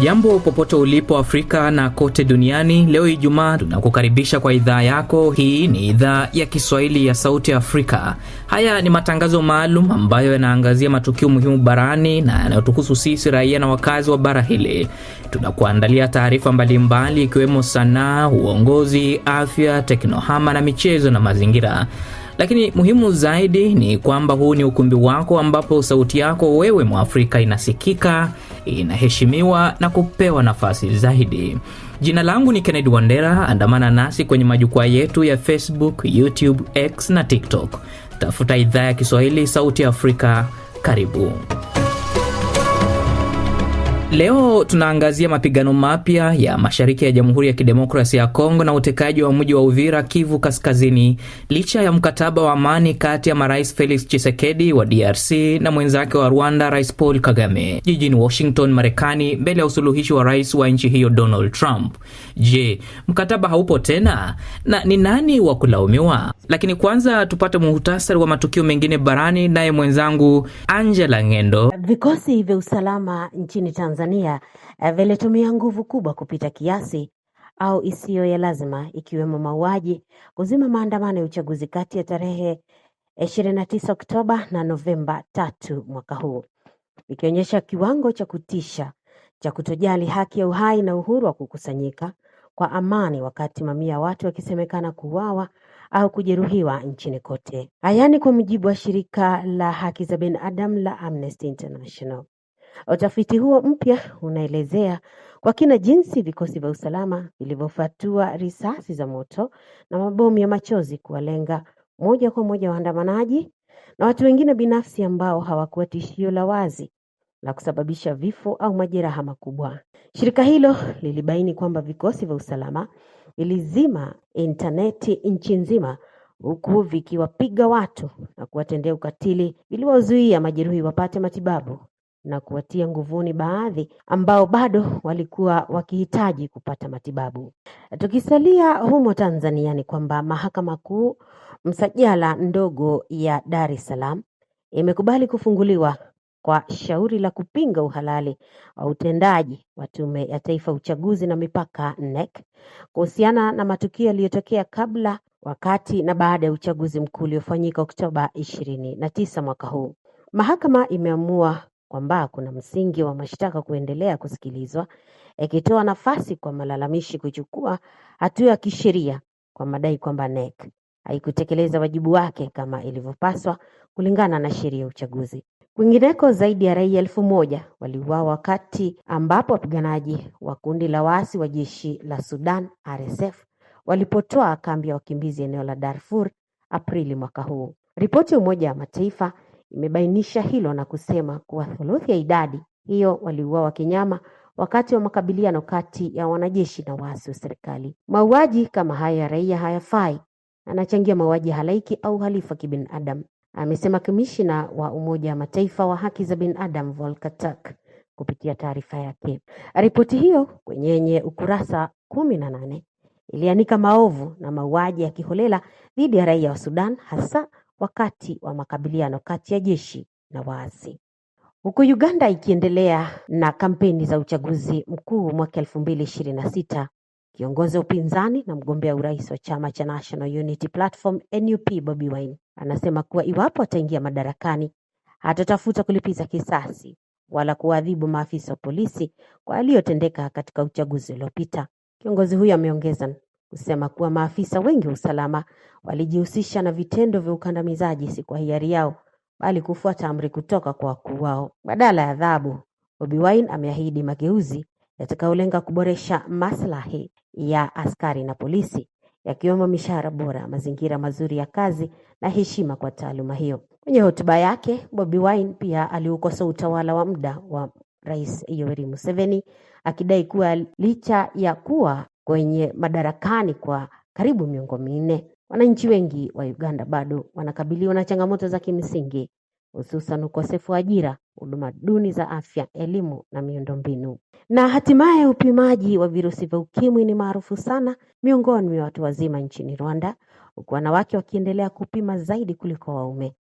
Hujambo popote ulipo Afrika na kote duniani. Leo Ijumaa tunakukaribisha kwa idhaa yako. Hii ni idhaa ya Kiswahili ya Sauti ya Afrika. Haya ni matangazo maalum ambayo yanaangazia matukio muhimu barani na yanayotuhusu sisi raia na wakazi wa bara hili. Tunakuandalia taarifa mbalimbali ikiwemo sanaa, uongozi, afya, teknohama na michezo na mazingira. Lakini muhimu zaidi ni kwamba huu ni ukumbi wako ambapo sauti yako wewe Mwafrika inasikika, inaheshimiwa na kupewa nafasi zaidi. Jina langu ni Kennedy Wandera. Andamana nasi kwenye majukwaa yetu ya Facebook, YouTube, X na TikTok. Tafuta idhaa ya Kiswahili Sauti ya Afrika. Karibu. Leo tunaangazia mapigano mapya ya mashariki ya Jamhuri ya Kidemokrasia ya Kongo na utekaji wa mji wa Uvira, Kivu Kaskazini, licha ya mkataba wa amani kati ya Marais Felix Tshisekedi wa DRC na mwenzake wa Rwanda Rais Paul Kagame jijini Washington, Marekani, mbele ya usuluhishi wa rais wa nchi hiyo Donald Trump. Je, mkataba haupo tena na ni nani wa kulaumiwa? Lakini kwanza tupate muhtasari wa matukio mengine barani naye mwenzangu Angela Ngendo. Vikosi vya usalama nchini Tanzania vilitumia nguvu kubwa kupita kiasi au isiyo ya lazima, ikiwemo mauaji, kuzima maandamano ya uchaguzi kati ya tarehe 29 Oktoba na Novemba 3 mwaka huu, ikionyesha kiwango cha kutisha cha kutojali haki ya uhai na uhuru wa kukusanyika kwa amani, wakati mamia ya watu wakisemekana kuuawa au kujeruhiwa nchini kote. Haya ni kwa mujibu wa shirika la haki za binadamu la Amnesty International. Utafiti huo mpya unaelezea kwa kina jinsi vikosi vya usalama vilivyofatua risasi za moto na mabomu ya machozi kuwalenga moja kwa moja waandamanaji na watu wengine binafsi ambao hawakuwa tishio la wazi la kusababisha vifo au majeraha makubwa. Shirika hilo lilibaini kwamba vikosi vya usalama vilizima interneti nchi nzima, huku vikiwapiga watu na kuwatendea ukatili, viliwazuia majeruhi wapate matibabu na kuwatia nguvuni baadhi ambao bado walikuwa wakihitaji kupata matibabu. Tukisalia humo Tanzania, ni kwamba Mahakama Kuu msajala ndogo ya Dar es Salaam imekubali kufunguliwa kwa shauri la kupinga uhalali wa utendaji wa Tume ya Taifa Uchaguzi na Mipaka NEC kuhusiana na matukio yaliyotokea kabla, wakati na baada ya uchaguzi mkuu uliofanyika Oktoba 29 mwaka huu. Mahakama imeamua kwamba kuna msingi wa mashtaka kuendelea kusikilizwa, ikitoa nafasi kwa malalamishi kuchukua hatua ya kisheria kwa madai kwamba NEC haikutekeleza wajibu wake kama ilivyopaswa kulingana na sheria ya uchaguzi. Kwingineko, zaidi ya raia 1000 waliuawa wakati ambapo wapiganaji wa kundi la waasi wa jeshi la Sudan RSF walipotoa kambi ya wakimbizi eneo la Darfur Aprili mwaka huu. Ripoti ya Umoja wa Mataifa imebainisha hilo na kusema kuwa thuluthi ya idadi hiyo waliuawa kinyama wakati wa makabiliano kati ya wanajeshi na waasi wa serikali. Mauaji kama haya ya raia hayafai, yanachangia mauaji halaiki au uhalifu wa kibinadamu, amesema kamishna wa Umoja wa Mataifa wa haki za binadamu Volker Turk kupitia taarifa yake. Ripoti hiyo kwenye ukurasa 18 ilianika maovu na mauaji ya kiholela dhidi ya raia wa Sudan, hasa wakati wa makabiliano kati ya jeshi na waasi. Huku Uganda ikiendelea na kampeni za uchaguzi mkuu mwaka 2026, kiongozi wa upinzani na mgombea urais wa chama cha National Unity Platform NUP Bobi Wine anasema kuwa iwapo ataingia madarakani hatatafuta kulipiza kisasi wala kuadhibu maafisa wa polisi kwa yaliyotendeka katika uchaguzi uliopita. Kiongozi huyo ameongeza kusema kuwa maafisa wengi wa usalama walijihusisha na vitendo vya ukandamizaji si kwa hiari yao, bali kufuata amri kutoka kwa wakuu wao. Badala ya adhabu, Bobi Wine ameahidi mageuzi yatakayolenga kuboresha maslahi ya askari na polisi, yakiwemo mishahara bora, mazingira mazuri ya kazi na heshima kwa taaluma hiyo. Kwenye hotuba yake, Bobi Wine pia aliukosoa utawala wa muda wa Rais Yoweri Museveni, akidai kuwa licha ya kuwa kwenye madarakani kwa karibu miongo minne, wananchi wengi wa Uganda bado wanakabiliwa na changamoto za kimsingi, hususan ukosefu wa ajira, huduma duni za afya, elimu na miundombinu. Na hatimaye upimaji wa virusi vya ukimwi ni maarufu sana miongoni mwa watu wazima nchini Rwanda, huku wanawake wakiendelea kupima zaidi kuliko waume.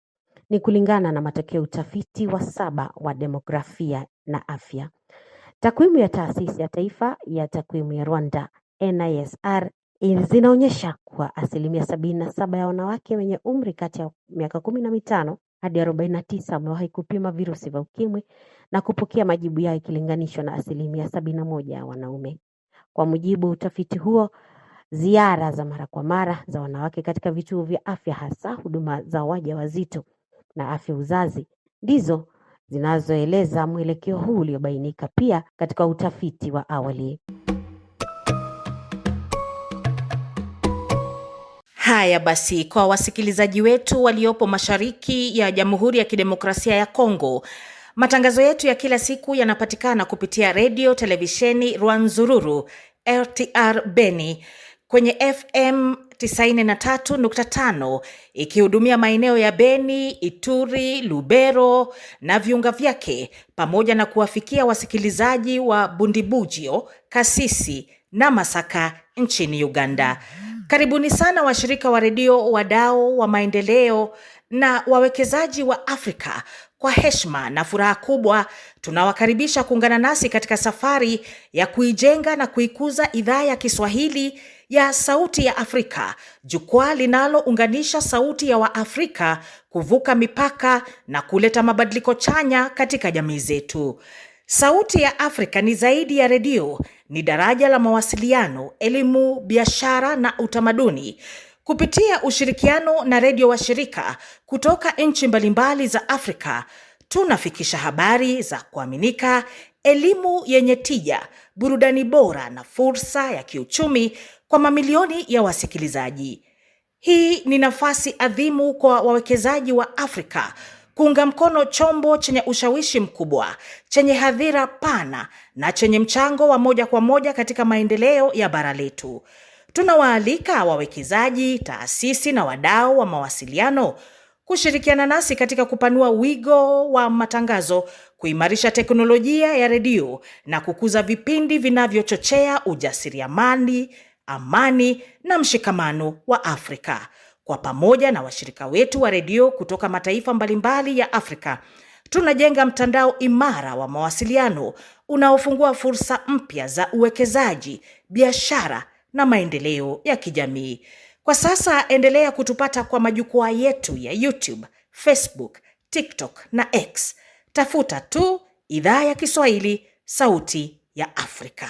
Ni kulingana na matokeo utafiti wa 7 wa demografia na afya. Takwimu ya Taasisi ya Taifa ya Takwimu ya Rwanda NISR zinaonyesha kuwa 77% ya wanawake wenye umri kati ya miaka 15 hadi 49 wamewahi kupima virusi vya ukimwi na kupokea majibu yao ikilinganishwa na 71% ya wanaume. Kwa mujibu utafiti huo, ziara za mara kwa mara za wanawake katika vituo vya afya, hasa huduma za wajawazito na afya uzazi, ndizo zinazoeleza mwelekeo huu uliobainika pia katika utafiti wa awali. Haya basi, kwa wasikilizaji wetu waliopo mashariki ya Jamhuri ya Kidemokrasia ya Kongo, matangazo yetu ya kila siku yanapatikana kupitia radio, televisheni Rwanzururu, RTR Beni, kwenye FM 93.5 ikihudumia maeneo ya Beni, Ituri, Lubero na viunga vyake, pamoja na kuwafikia wasikilizaji wa Bundibugyo, Kasisi na Masaka nchini Uganda. Karibuni sana washirika wa redio, wadau wa maendeleo na wawekezaji wa Afrika. Kwa heshima na furaha kubwa tunawakaribisha kuungana nasi katika safari ya kuijenga na kuikuza idhaa ya Kiswahili ya Sauti ya Afrika, jukwaa linalounganisha sauti ya Waafrika kuvuka mipaka na kuleta mabadiliko chanya katika jamii zetu. Sauti ya Afrika ni zaidi ya redio, ni daraja la mawasiliano, elimu, biashara na utamaduni. Kupitia ushirikiano na redio washirika kutoka nchi mbalimbali za Afrika, tunafikisha habari za kuaminika, elimu yenye tija, burudani bora na fursa ya kiuchumi kwa mamilioni ya wasikilizaji. Hii ni nafasi adhimu kwa wawekezaji wa Afrika kuunga mkono chombo chenye ushawishi mkubwa, chenye hadhira pana na chenye mchango wa moja kwa moja katika maendeleo ya bara letu. Tunawaalika wawekezaji, taasisi na wadau wa mawasiliano kushirikiana nasi katika kupanua wigo wa matangazo, kuimarisha teknolojia ya redio na kukuza vipindi vinavyochochea ujasiriamali, amani na mshikamano wa Afrika. Kwa pamoja na washirika wetu wa redio kutoka mataifa mbalimbali ya Afrika, tunajenga mtandao imara wa mawasiliano unaofungua fursa mpya za uwekezaji, biashara na maendeleo ya kijamii. Kwa sasa endelea kutupata kwa majukwaa yetu ya YouTube, Facebook, TikTok na X. Tafuta tu idhaa ya Kiswahili Sauti ya Afrika.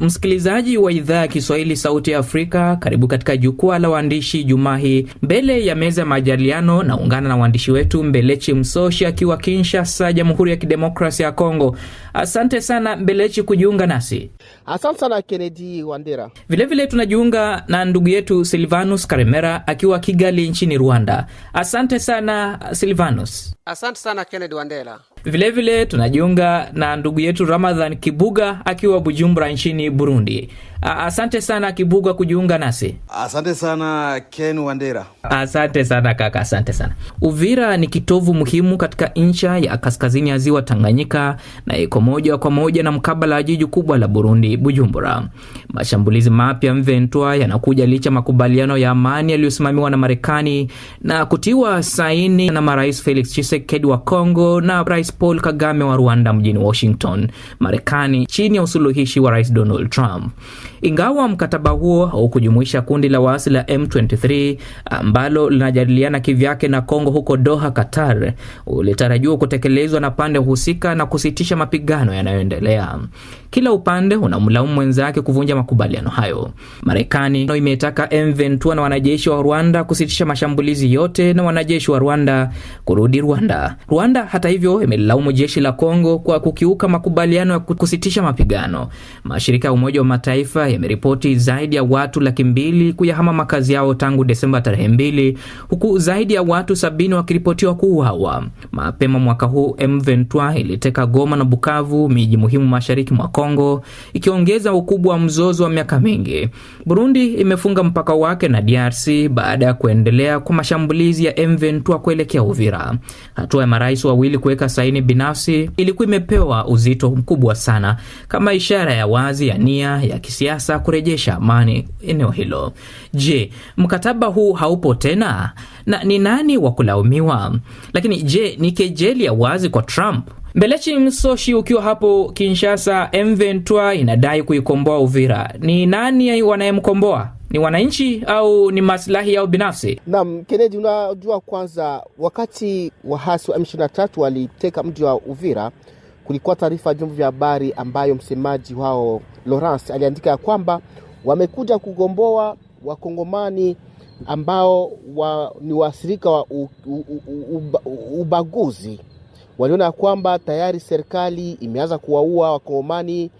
Msikilizaji wa idhaa ya Kiswahili Sauti ya Afrika, karibu katika jukwaa la waandishi Jumaa hii. Mbele ya meza majadiliano na ungana na waandishi wetu Mbelechi Msoshi akiwa Kinshasa, Jamhuri ya Kidemokrasia ya Kongo. Asante sana Mbelechi kujiunga nasi. Asante sana Kennedy Wandera. Vile tunajiunga na ndugu yetu Silvanus Karemera akiwa Kigali nchini Rwanda. Asante sana Silvanus. Asante sana Kennedy Wandera. Vile tunajiunga na ndugu yetu Ramadhan Kibuga akiwa Bujumbura nchini Burundi. Asante sana Kibuga kujiunga nasi. Asante sana Ken Wandera. Asante sana kaka, asante sana. Uvira ni kitovu muhimu katika ncha ya kaskazini ya ziwa Tanganyika na iko moja kwa moja na mkabala wa jiji kubwa la Burundi, Bujumbura. Mashambulizi mapya M23 yanakuja licha makubaliano ya amani yaliyosimamiwa na Marekani na kutiwa saini na marais Felix Tshisekedi wa Kongo na Rais Paul Kagame wa Rwanda mjini Washington, Marekani, chini ya usuluhishi wa Rais Donald Trump. Ingawa mkataba huo haukujumuisha kundi la waasi la M23 ambalo linajadiliana kivyake na Kongo huko Doha, Qatar, ulitarajiwa kutekelezwa na pande husika na kusitisha mapigano yanayoendelea. Kila upande unamlaumu mwenzake kuvunja makubaliano hayo. Marekani imetaka M23 na wanajeshi wa Rwanda kusitisha mashambulizi yote na wanajeshi wa Rwanda kurudi Rwanda. Rwanda hata hivyo imelaumu jeshi la Kongo kwa kukiuka makubaliano ya kusitisha mapigano. Mashirika ya Umoja wa Mataifa yameripoti zaidi ya watu 200,000 kuyahama makazi yao tangu Desemba 2, huku zaidi ya watu 70 wakiripotiwa kuuawa. Mapema mwaka huu M23 iliteka Goma na Bukavu, miji muhimu mashariki mwa Kongo, ikiongeza ukubwa wa mzozo wa miaka mingi. Burundi imefunga mpaka wake na DRC baada ya kuendelea kwa mashambulizi ya M23 kuelekea Uvira. Hatua ya marais wawili kuweka saini binafsi ilikuwa imepewa uzito mkubwa sana kama ishara ya wazi ya nia ya kisiasa Kinshasa kurejesha amani eneo hilo. Je, mkataba huu haupo tena? Na ni nani wa kulaumiwa? Lakini je, ni kejeli ya wazi kwa Trump? Mbelechi Msoshi, ukiwa hapo Kinshasa, M23 inadai kuikomboa Uvira. Ni nani wanayemkomboa? Ni wananchi au ni maslahi yao binafsi? Naam, Kennedy, unajua kwanza wakati wahasi wa M23 waliteka mji wa Uvira, kulikuwa taarifa ya vyombo vya habari ambayo msemaji wao Lawrence aliandika ya kwamba wamekuja kugomboa wakongomani ambao ni wasirika wa ubaguzi. Waliona kwamba tayari serikali imeanza kuwaua wakongomani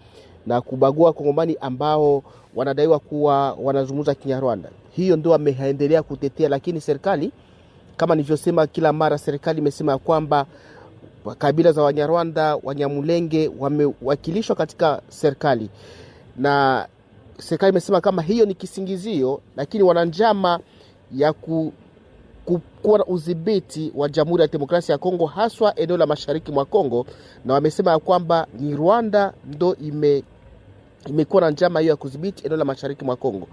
na kubagua wakongomani ambao wanadaiwa kuwa wanazungumza Kinyarwanda. Hiyo ndio wameendelea kutetea, lakini serikali, kama nilivyosema kila mara, serikali imesema kwamba kabila za Wanyarwanda, Wanyamulenge wamewakilishwa katika serikali, na serikali imesema kama hiyo ni kisingizio, lakini wana njama ya kuwa na udhibiti wa Jamhuri ya Demokrasia ya Kongo, haswa eneo la mashariki mwa Kongo, na wamesema ya kwamba ni Rwanda ndo imekuwa na njama hiyo ya kudhibiti eneo la mashariki mwa Kongo.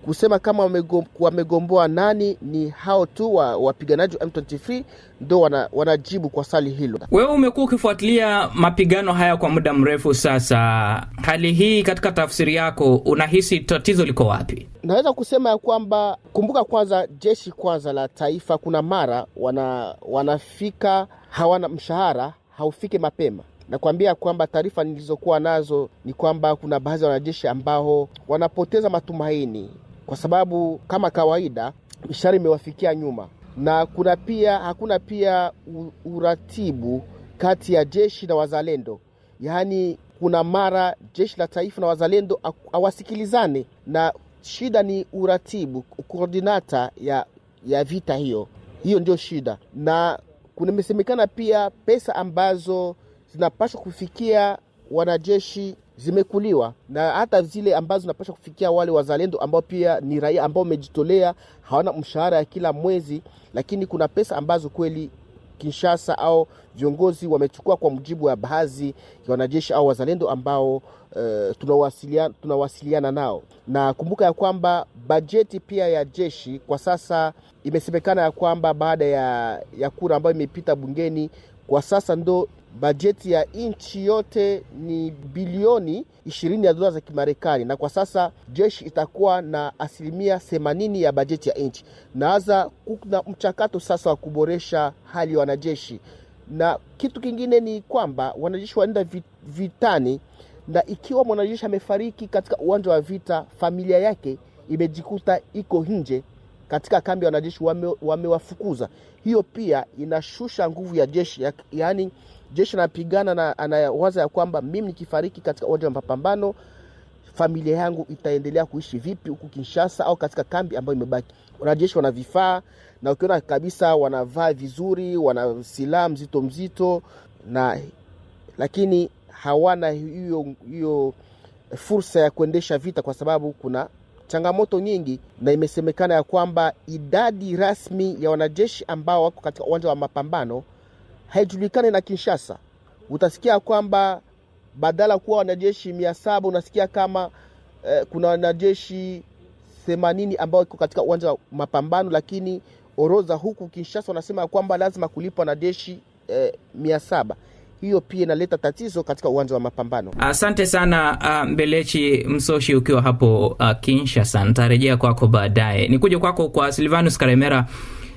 Kusema kama wamegomboa nani, ni hao tu wapiganaji wa M23 ndo wanajibu kwa swali hilo. Wewe umekuwa ukifuatilia mapigano haya kwa muda mrefu sasa. Hali hii katika tafsiri yako, unahisi tatizo liko wapi? Naweza kusema ya kwamba, kumbuka kwanza, jeshi kwanza la taifa kuna mara wanafika hawana mshahara, haufike mapema. Na kuambia kwamba taarifa nilizokuwa nazo ni kwamba kuna baadhi ya wanajeshi ambao wanapoteza matumaini kwa sababu kama kawaida mishahara imewafikia nyuma, na hakuna pia uratibu kati ya jeshi na wazalendo. Yaani kuna mara jeshi la taifa na wazalendo hawasikilizane, na shida ni uratibu, koordinata ya vita hiyo ndio shida. Na kunasemekana pia pesa ambazo zinapaswa kufikia wanajeshi zimekuliwa, na hata zile ambazo zinapaswa kufikia wale wazalendo ambao pia ni raia ambao wamejitolea hawana mshahara ya kila mwezi, lakini kuna pesa ambazo kweli Kinshasa au viongozi wamechukua kwa mujibu wa baadhi ya wanajeshi au wazalendo ambao tunawasiliana nao. Na kumbuka ya kwamba bajeti pia ya jeshi kwa sasa imesemekana ya kwamba baada ya kura ambayo imepita bungeni, kwa sasa ndo bajeti ya nchi yote ni bilioni 20 ya dola za Kimarekani, na kwa sasa jeshi itakuwa na 80% ya bajeti ya nchi. Naanza kuna mchakato sasa wa kuboresha hali ya wanajeshi. Na kitu kingine ni kwamba wanajeshi waenda vitani, na ikiwa mwanajeshi amefariki katika uwanja wa vita, familia yake imejikuta iko nje katika kambi ya wanajeshi, wamewafukuza. Hiyo pia inashusha nguvu ya jeshi, yaani jeshi anapigana na anawaza ya kwamba mimi nikifariki katika uwanja wa mapambano, familia yangu itaendelea kuishi vipi huku Kinshasa au katika kambi ambayo imebaki. Wanajeshi wana vifaa, na ukiona kabisa wanavaa vizuri, wana silaha mzito, lakini hawana hiyo fursa ya kuendesha vita kwa sababu kuna changamoto nyingi. Na imesemekana ya kwamba idadi rasmi ya wanajeshi ambao wako katika uwanja wa mapambano haijulikani na Kinshasa. Utasikia kwamba badala kuwa wanajeshi 700 unasikia kama kuna wanajeshi 80 ambao wako katika uwanja wa mapambano, lakini orodha huku Kinshasa wanasema kwamba lazima kulipa wanajeshi 700. Hiyo pia inaleta tatizo katika uwanja wa mapambano. Asante sana Mbelechi Msoshi ukiwa hapo Kinshasa. Nitarejea kwako baadaye. Nikuje kwako kwa Silvanus Karemera.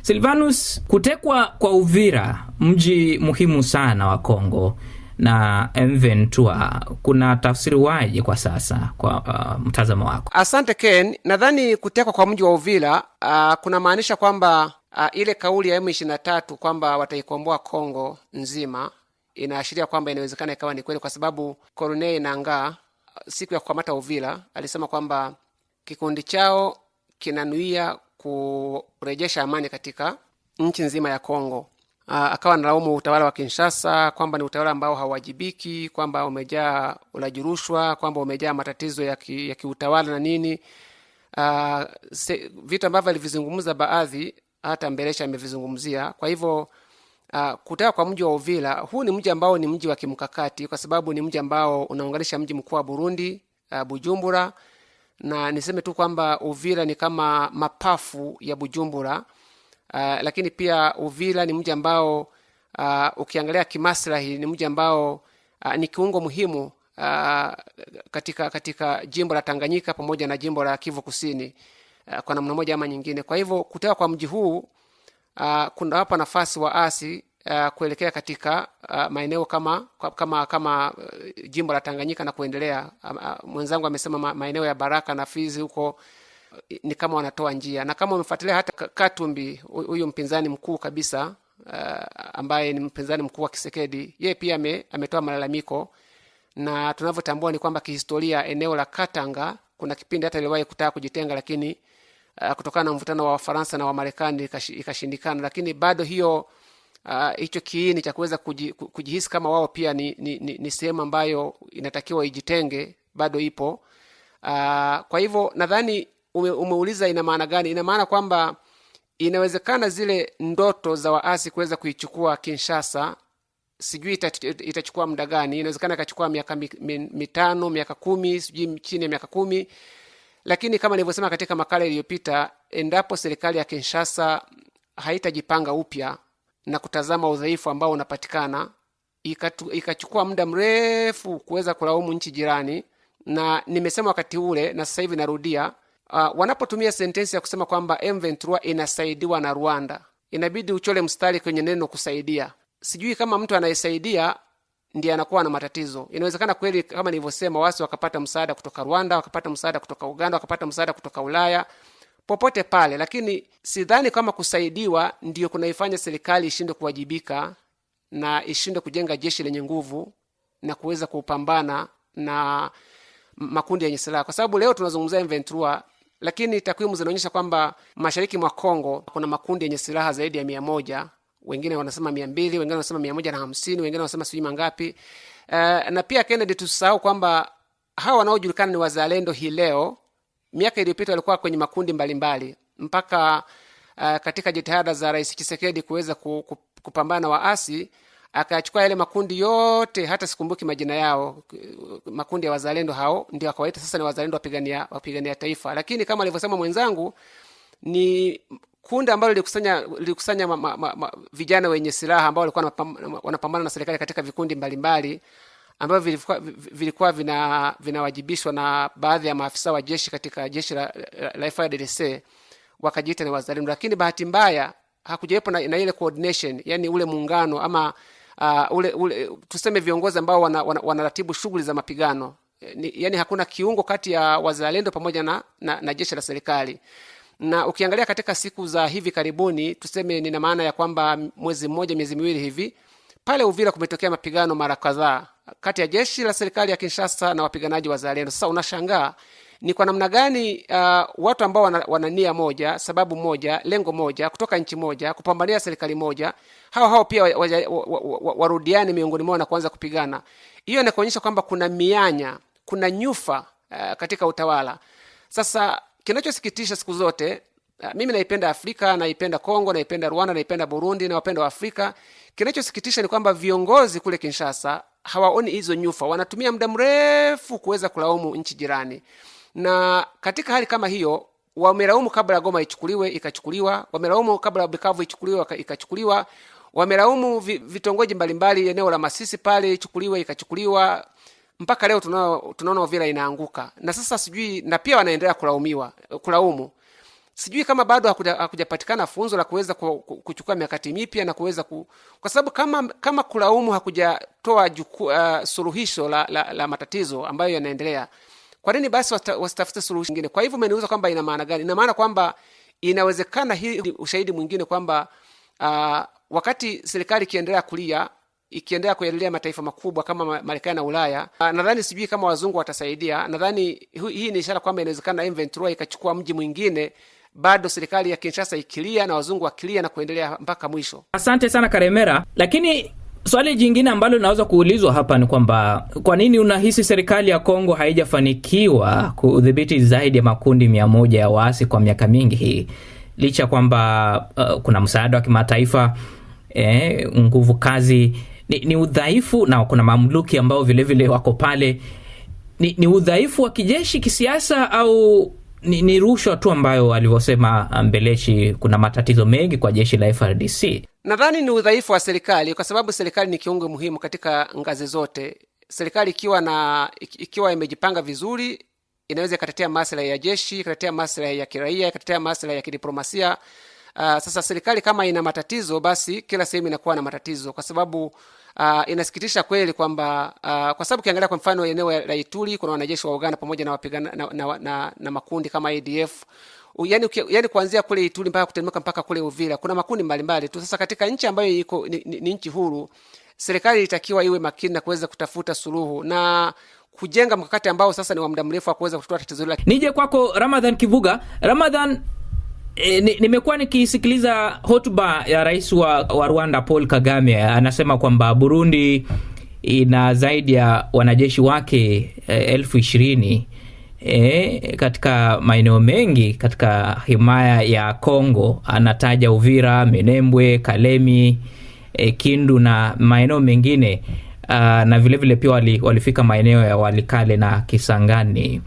Silvanus, kutekwa kwa Uvira, mji muhimu sana wa Kongo, na M23, kuna tafsiri waje kwa sasa kwa mtazamo wako? Asante Ken. Nadhani kutekwa kwa mji wa Uvira kuna maanisha kwamba ile kauli ya M23 kwamba wataikomboa Kongo nzima inaashiria kwamba inawezekana ikawa ni kweli, kwa sababu Corneille Nangaa siku ya kukamata Uvira alisema kwamba kikundi chao kinanuia kurejesha amani katika nchi nzima ya Kongo. Akawa analaumu utawala wa Kinshasa kwamba ni utawala ambao hauwajibiki, kwamba umejaa ulaji rushwa, kwamba umejaa matatizo ya kiutawala na nini. Vitu ambavyo alivizungumza baadhi hata Mbelechi amevizungumzia. Kwa hivyo kutaka kwa mji wa Uvira, huu ni mji ambao ni mji wa kimkakati, kwa sababu ni mji ambao unaunganisha mji mkuu wa Burundi, Bujumbura, na niseme tu kwamba Uvira ni kama mapafu ya Bujumbura. Lakini pia Uvira ni mji ambao ukiangalia kimaslahi ni mji ambao ni kiungo muhimu katika jimbo la Tanganyika pamoja na jimbo la Kivu Kusini kwa namna moja ama nyingine. Kwa hivyo kutoka kwa mji huu kuna hapa nafasi waasi kuelekea katika maeneo kama jimbo la Tanganyika na kuendelea. Mwenzangu amesema maeneo ya Baraka na Fizi huko ni kama wanatoa njia, na kama umefuatilia hata Katumbi, huyu mpinzani mkuu kabisa ambaye ni mpinzani mkuu wa Kisekedi, yeye pia ametoa malalamiko, na tunavyotambua ni kwamba kihistoria eneo la Katanga kuna kipindi hata iliwahi kutaka kujitenga, lakini kutokana na mvutano wa Wafaransa na wa Marekani ikashindikana. Lakini bado hicho kiini cha kuweza kujihisi kama wao pia ni sehemu ambayo inatakiwa ijitenge bado ipo. Kwa hivyo nadhani umeuliza ina maana gani? Ina maana kwamba inawezekana zile ndoto za waasi kuweza kuichukua Kinshasa, sijui itachukua muda gani. Inawezekana ikachukua miaka 5, miaka 10, sijui chini ya miaka 10. Lakini kama nilivyosema katika makala iliyopita, endapo serikali ya Kinshasa haitajipanga upya na kutazama udhaifu ambao unapatikana, ikachukua muda mrefu kuweza kulaumu nchi jirani. Na nimesema wakati ule na sasa hivi narudia, wanapotumia sentensi ya kusema kwamba M23 inasaidiwa na Rwanda, inabidi uchole mstari kwenye neno kusaidia. Sijui kama mtu anayesaidia ndiye anakuwa na matatizo. Inawezekana kweli kama nilivyosema, wasi wakapata msaada kutoka Rwanda, wakapata msaada kutoka Uganda, wakapata msaada kutoka Ulaya, popote pale, lakini sidhani kama kusaidiwa ndiyo kunaifanya serikali ishinde kuwajibika na ishinde kujenga jeshi lenye nguvu na kuweza kupambana na makundi yenye silaha. Kwa sababu leo tunazungumzia M23, lakini takwimu zinaonyesha kwamba mashariki mwa Kongo kuna makundi yenye silaha zaidi ya 100, wengine wanasema 200, wengine wanasema 150, wengine wanasema sijui mangapi. Na pia Kennedy, tusahau kwamba hawa wanaojulikana ni wazalendo hii leo, miaka iliyopita walikuwa kwenye makundi mbalimbali mpaka katika jitihada za Rais Tshisekedi kuweza kupambana na waasi akachukua yale makundi yote, hata sikumbuki majina yao, makundi ya wazalendo hao ndio akawaita sasa ni wazalendo wapigania taifa. Lakini kama alivyosema mwenzangu, ni kundi ambalo lilikusanya vijana wenye silaha ambao walikuwa wanapambana na serikali katika vikundi mbalimbali ambavyo vilikuwa vinawajibishwa na baadhi ya maafisa wa jeshi katika jeshi la FARDC, wakajiita ni wazalendo. Lakini bahati mbaya hakujawepo na ile coordination, yani ule muungano ama ule tuseme viongozi ambao wanaratibu shughuli za mapigano. Yani hakuna kiungo kati ya wazalendo pamoja na jeshi la serikali. Na ukiangalia katika siku za hivi karibuni, tuseme nina maana ya kwamba mwezi mmoja, miezi miwili hivi, pale Uvira kumetokea mapigano mara kadhaa kati ya jeshi la serikali ya Kinshasa na wapiganaji wazalendo. Sasa unashangaa ni kwa namna gani watu ambao wana nia moja, sababu moja, lengo moja, kutoka nchi moja, kupambania serikali moja, hao pia warudiane miongoni mwao na kuanza kupigana. Hiyo inaonyesha kwamba kuna mianya, kuna nyufa katika utawala. Sasa kinachosikitisha siku zote, mimi naipenda Afrika, naipenda Kongo, naipenda Rwanda, naipenda Burundi, na wapenda wa Afrika. Kinachosikitisha ni kwamba viongozi kule Kinshasa hawaoni hizo nyufa, wanatumia muda mrefu kuweza kulaumu nchi jirani. Na katika hali kama hiyo, wamelaumu kabla Goma ichukuliwe ikachukuliwa, wamelaumu kabla Bukavu ichukuliwe ikachukuliwa, wamelaumu vitongoji mbalimbali eneo la Masisi pale ichukuliwe ikachukuliwa, mpaka leo tunaona Uvira inaanguka. Na sasa sijui, na pia wanaendelea kulaumu. Sijui kama bado hakujapatikana funzo la kuweza kuchukua mikakati mipya na kuweza kwa sababu kama kulaumu hakujatoa suluhisho la matatizo ambayo yanaendelea, kwa nini basi wasitafute suluhisho nyingine? Kwa hivyo umeniuliza kwamba ina maana gani? Ina maana kwamba inawezekana hii ushahidi mwingine kwamba wakati serikali ikiendelea kuendelea mataifa makubwa kama Marekani na Ulaya, nadhani sijui kama wazungu watasaidia. Nadhani hii ni ishara kwamba inawezekana M23 ikachukua mji mwingine, bado serikali ya Kinshasa ikilia na wazungu wakilia na kuendelea mpaka mwisho. Asante sana Karemera. Lakini swali jingine ambalo linaweza kuulizwa hapa ni kwamba kwa nini unahisi serikali ya Kongo haijafanikiwa kudhibiti zaidi ya makundi 100 ya waasi kwa miaka mingi hii, licha kwamba kuna msaada wa kimataifa, nguvu kazi ni udhaifu, na kuna mamluki ambao vile vile wako pale. ni udhaifu wa kijeshi, kisiasa, au ni rushwa tu ambayo alivyosema Mbelechi kuna matatizo mengi kwa jeshi la FARDC? Nadhani ni udhaifu wa serikali, kwa sababu serikali ni kiungo muhimu katika ngazi zote. Serikali ikiwa imejipanga vizuri, inaweza ikatetea maslahi ya jeshi, ikatetea maslahi ya kiraia, ikatetea maslahi ya kidiplomasia. Sasa serikali kama ina matatizo, basi kila sehemu inakuwa na matatizo, kwa sababu inasikitisha kweli kwamba kwa sababu ukiangalia kwa mfano eneo la Ituri kuna wanajeshi wa Uganda pamoja na wapigana na makundi kama ADF. Yani kuanzia kule Ituri mpaka kuteremka mpaka kule Uvira kuna makundi mbalimbali tu. Sasa katika nchi ambayo iko ni nchi huru, serikali itakiwa iwe makini na kuweza kutafuta suluhu na kujenga mkakati ambao sasa ni wa muda mrefu wa kuweza kutatua tatizo hilo. Nije kwako Ramadhan Kivuga. Ramadhan, nimekuwa nikisikiliza hotuba ya rais wa Rwanda Paul Kagame. Anasema kwamba Burundi ina zaidi ya wanajeshi wake 20,000 katika maeneo mengi katika himaya ya Kongo. Anataja Uvira, Minembwe, Kalemi, Kindu na maeneo mengine, na vile vile pia walifika maeneo ya Walikale na Kisangani.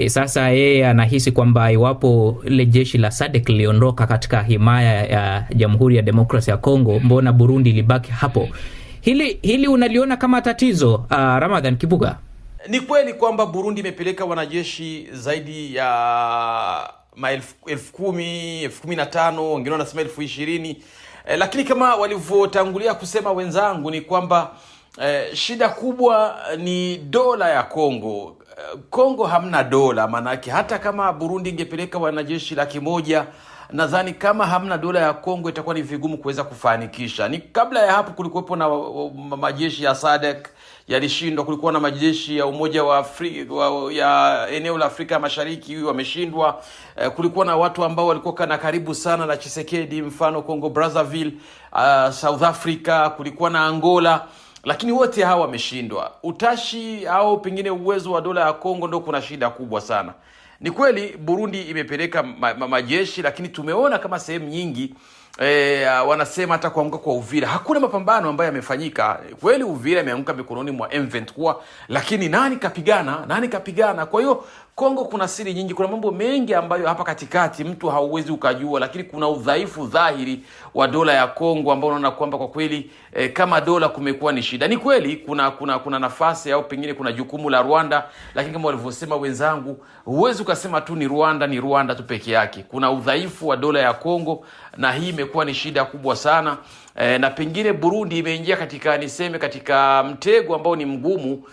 Sasa yeye anahisi kwamba iwapo ile jeshi la SADC liondoka katika himaya ya Jamhuri ya Demokrasia ya Kongo, mbona Burundi libaki hapo? Hili unaliona kama tatizo, Ramadhan Kibuga? Ni kweli kwamba Burundi imepeleka wanajeshi zaidi ya 10,000, 15,000, wengine wanasema 20,000. Lakini kama walivyotangulia kusema wenzangu ni kwamba shida kubwa ni dola ya Kongo. Kongo hamna dola, manake hata kama Burundi ingepeleka wanajeshi 100,000, nadhani kama hamna dola ya Kongo itakuwa ni vigumu kuweza kufanikisha. Ni kabla ya hapo kulikuwepo na majeshi ya SADC yalishindwa, kulikuwa na majeshi ya Umoja wa Afrika ya eneo la Afrika Mashariki wameshindwa. Kulikuwa na watu ambao walikuwa na karibu sana na Tshisekedi, mfano Congo Brazzaville, South Africa, kulikuwa na Angola, lakini wote hawa wameshindwa. Utashi au pengine uwezo wa dola ya Kongo ndio kuna shida kubwa sana. Ni kweli Burundi imepeleka majeshi, lakini tumeona kama sehemu nyingi wanasema hata kuanguka kwa Uvira hakuna mapambano ambayo yamefanyika. Kweli Uvira imeanguka mikononi mwa M23, lakini nani kapigana? Kwa hiyo Kongo kuna siri nyingi, kuna mambo mengi ambayo hapa katikati mtu hauwezi ukajua, lakini kuna udhaifu dhahiri wa dola ya Kongo ambao unaona kwamba kwa kweli kama dola kumekuwa ni shida. Ni kweli kuna nafasi au pengine kuna jukumu la Rwanda, lakini kama walivyosema wenzangu, huwezi ukasema tu ni Rwanda tu peke yake. Kuna udhaifu wa dola ya Kongo na hii imekuwa ni shida kubwa sana. Na pengine Burundi imeingia katika mtego ambao ni mgumu,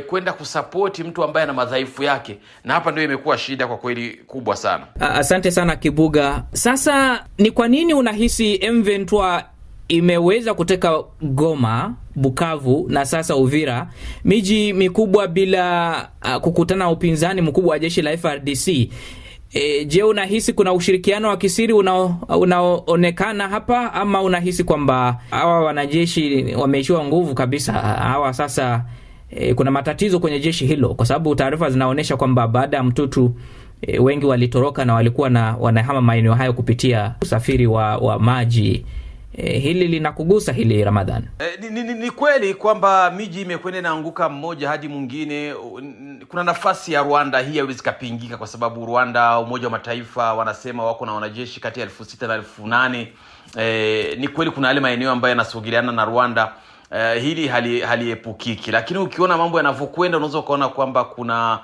kwenda kusapoti mtu ambaye ana madhaifu yake, na hapa ndio imekuwa shida kwa kweli kubwa sana. Asante sana Kibuga. Sasa ni kwa nini unahisi M23 imeweza kuteka Goma, Bukavu na sasa Uvira, miji mikubwa bila kukutana upinzani mkubwa wa jeshi la FARDC? Je, unahisi kuna ushirikiano wa kisiri unaoonekana hapa, ama unahisi kwamba hawa wanajeshi wameishiwa nguvu kabisa hawa sasa? Kuna matatizo kwenye jeshi hilo, kwa sababu taarifa zinaonyesha kwamba baada ya mtutu wengi walitoroka na walikuwa wanahama maeneo hayo kupitia usafiri wa maji. Hili linakugusa hili, Ramadhan? Ni kweli kwamba miji imekwenda inaanguka mmoja hadi mwingine. Kuna nafasi ya Rwanda, hii haiwezi kapingika, kwa sababu Rwanda, Umoja wa Mataifa wanasema wako na wanajeshi kati ya 6,000 na 8,000. Ni kweli kuna yale maeneo ambayo yanasogeleana na Rwanda. Hili haliepukiki, lakini ukiona mambo yanavyokwenda unaweza ukaona kwamba kuna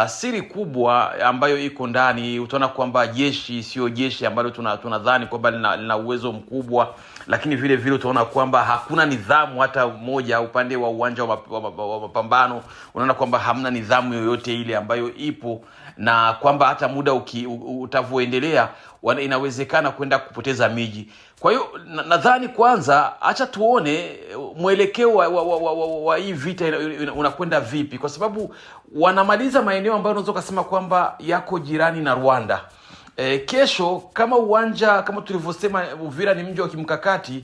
siri kubwa ambayo iko ndani. Utaona kwamba jeshi sio jeshi ambalo tunadhani kwamba lina uwezo mkubwa, lakini vile vile utaona kwamba hakuna nidhamu hata moja upande wa uwanja wa mapambano. Unaona kwamba hamna nidhamu yoyote ile ambayo ipo, na kwamba hata muda utavyoendelea inawezekana kwenda kupoteza miji. Kwa hiyo nadhani kwanza acha tuone mwelekeo wa hii vita unakwenda vipi, kwa sababu wanamaliza maeneo ambayo unaweza kusema kwamba yako jirani na Rwanda. Kesho kama tulivyosema Uvira ni mji wa kimkakati,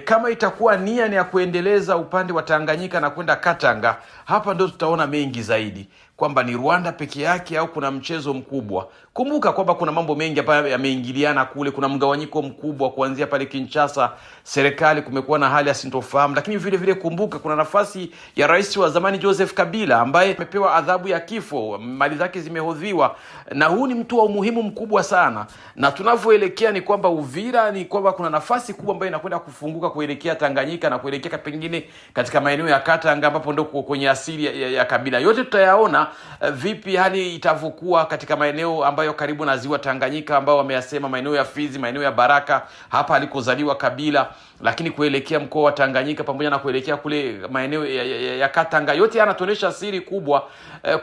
kama itakuwa nia ni ya kuendeleza upande wa Tanganyika na kwenda Katanga, hapa ndio tutaona mengi zaidi. kwamba ni Rwanda peke yake au kuna mchezo mkubwa. Kumbuka kwamba kuna mambo mengi ambayo yameingiliana kule, kuna mgawanyiko mkubwa kuanzia pale Kinshasa, serikali kumekuwa na hali ya sintofahamu, lakini vile vile kumbuka kuna nafasi ya rais wa zamani Joseph Kabila ambaye amepewa adhabu ya kifo, mali zake zimehodhiwa, na huu ni mtu wa umuhimu mkubwa sana. Na tunavyoelekea ni kwamba Uvira ni kwamba kuna nafasi kubwa ambayo inakwenda kufunguka kuelekea Tanganyika na kuelekea pengine katika maeneo ya Katanga ambapo ndio kwenye asili ya Kabila. Yote tutayaona vipi hali itavyokuwa katika maeneo ambayo karibu na ziwa Tanganyika, ambao wameyasema maeneo ya Fizi, maeneo ya Baraka, hapa alikozaliwa Kabila, lakini kuelekea mkoa wa Tanganyika pamoja na kuelekea kule maeneo ya Katanga. Yote yanatuonesha siri kubwa,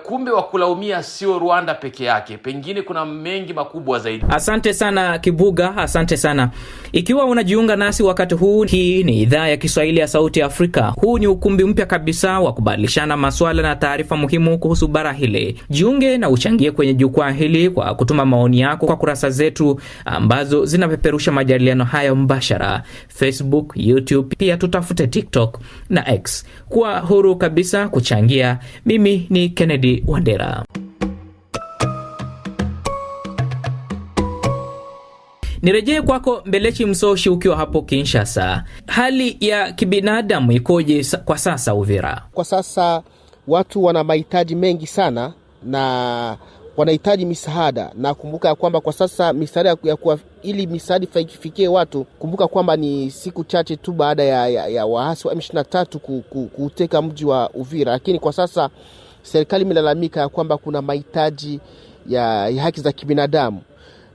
kumbe wa kulaumia sio Rwanda peke yake, pengine kuna mengi makubwa zaidi. Asante sana Kibuga, asante sana. Ikiwa unajiunga nasi wakati huu, hii ni idhaa ya Kiswahili ya Sauti ya Afrika. Huu ni ukumbi mpya kabisa wa kubadilishana maswala na taarifa muhimu kuhusu bara hili. Jiunge na uchangie kwenye jukwaa hili kwa kutuma maoni yako kwa kurasa zetu ambazo zinapeperusha majadiliano haya mbashara: Facebook, YouTube, pia tutafute TikTok na X. Kuwa huru kabisa kuchangia. Mimi ni Kennedy Wandera. Nirejee kwako Mbelechi Msoshi ukiwa hapo Kinshasa. Hali ya kibinadamu ikoje kwa sasa Uvira? Kwa sasa watu wana mahitaji mengi sana na wanahitaji misaada, na kumbuka ya kwamba kwa sasa misaada ili misaada ifikie watu, kumbuka kwamba ni siku chache tu baada ya waasi wa M23 kuteka mji wa Uvira. Lakini kwa sasa serikali imelalamika ya kwamba kuna mahitaji ya haki za kibinadamu,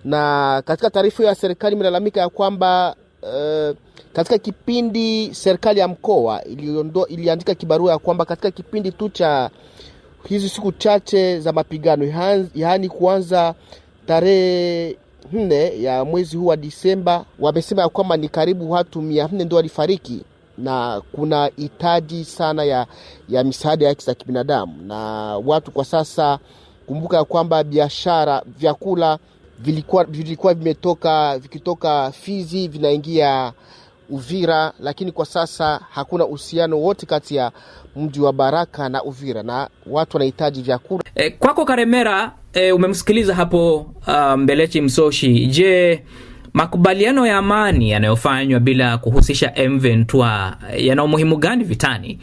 na katika taarifa ya serikali imelalamika ya kwamba katika kipindi serikali ya mkoa iliandika kibarua ya kwamba katika kipindi tu cha hizi siku chache za mapigano, yaani kuanza tarehe 4 ya mwezi huu wa Disemba, wamesema ya kwamba ni karibu watu 400 ndio walifariki, na kuna hitaji sana ya misaada ya haki za kibinadamu. Na watu kwa sasa, kumbuka ya kwamba biashara, vyakula vilikuwa vikitoka Fizi vinaingia Uvira, lakini kwa sasa hakuna uhusiano wote kati ya mji wa Baraka na Uvira, na watu wanahitaji vyakula. Kwako Karemera, umemsikiliza hapo Mbelechi Msoshi. Je, makubaliano ya amani yanayofanywa bila kuhusisha M23 yana umuhimu gani vitani?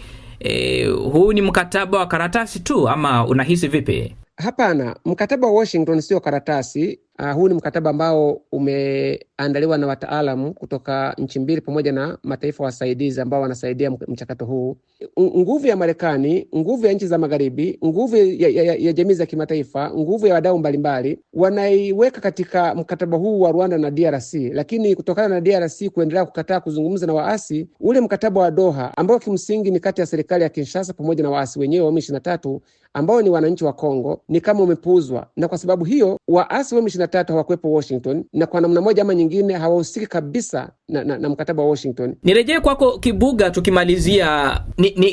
Huu ni mkataba wa karatasi tu ama unahisi vipi? Hapana, mkataba wa Washington sio karatasi. Huu ni mkataba ambao umeandaliwa na wataalamu kutoka nchi mbili pamoja na mataifa wasaidizi ambao wanasaidia mchakato huu. Nguvu ya Marekani, nguvu ya nchi za magharibi, nguvu ya jamii za kimataifa, nguvu ya wadau mbalimbali wanaiweka katika mkataba huu wa Rwanda na DRC. Lakini kutokana na DRC kuendelea kukataa kuzungumza na waasi, ule mkataba wa Doha ambao kimsingi ni kati ya serikali ya Kinshasa pamoja na waasi wenyewe wa M23 ambao ni wananchi wa Kongo, ni kama umepuuzwa. Na kwa sababu hiyo waasi wa M23 hawakuwepo Washington, na kwa namna moja ama nyingine hawahusiki kabisa na mkataba wa Washington. Nirejee kwako Kibuga tukimalizia,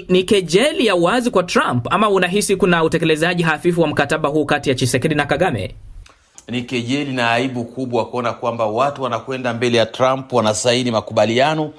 ni kejeli ya wazi kwa Trump ama unahisi kuna utekelezaji hafifu wa mkataba huu kati ya Tshisekedi na Kagame? Ni kejeli na aibu kubwa kuona kwamba watu wanakwenda mbele ya Trump wanasaini makubaliano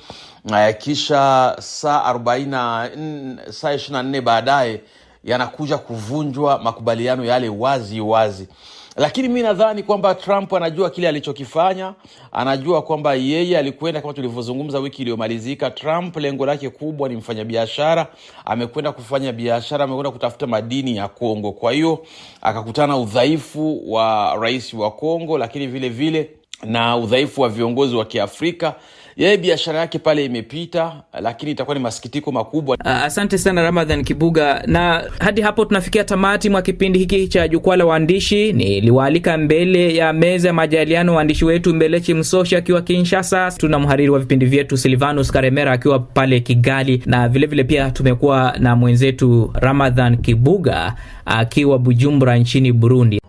kisha saa 24 baadaye yanakuja kuvunjwa makubaliano yale wazi wazi. Lakini mimi nadhani kwamba Trump anajua kile alichokifanya, anajua kwamba yeye alikwenda, kama tulivyozungumza wiki iliyomalizika, Trump lengo lake kubwa ni mfanyabiashara, amekwenda kufanya biashara, amekwenda kutafuta madini ya Kongo. Kwa hiyo akakutana udhaifu wa rais wa Kongo, lakini vile vile na udhaifu wa viongozi wa Kiafrika. Yeye biashara yake pale imepita, lakini itakuwa ni masikitiko makubwa. Asante sana Ramadhan Kibuga, na hadi hapo tunafikia tamati mwa kipindi hiki cha Jukwaa la Waandishi. Niliwaalika mbele ya meza ya majadiliano waandishi wetu Mbelechi Msoshi akiwa Kinshasa, tuna mhariri wa vipindi vyetu Silvanus Karemera akiwa pale Kigali, na vile vile pia tumekuwa na mwenzetu Ramadhan Kibuga akiwa Bujumbura nchini Burundi.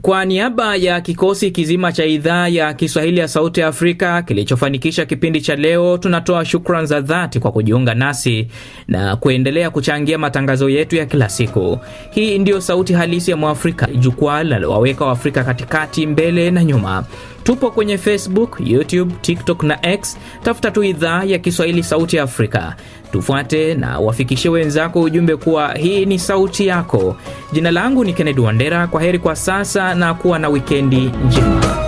Kwa niaba ya kikosi kizima cha idhaa ya Kiswahili ya Sauti ya Afrika kilichofanikisha kipindi cha leo, tunatoa shukrani za dhati kwa kujiunga nasi na kuendelea kuchangia matangazo yetu ya kila siku. Hii ndio sauti halisi ya Mwafrika, jukwaa linalowaweka Waafrika katikati, mbele na nyuma. Tupo kwenye Facebook, YouTube, TikTok na X. Tafuta tu idhaa ya Kiswahili Sauti ya Afrika. Tufuate na wafikishie wenzako ujumbe kuwa hii ni sauti yako. Jina langu ni Kennedy Wandera. Kwa heri kwa sasa na kuwa na wikendi njema.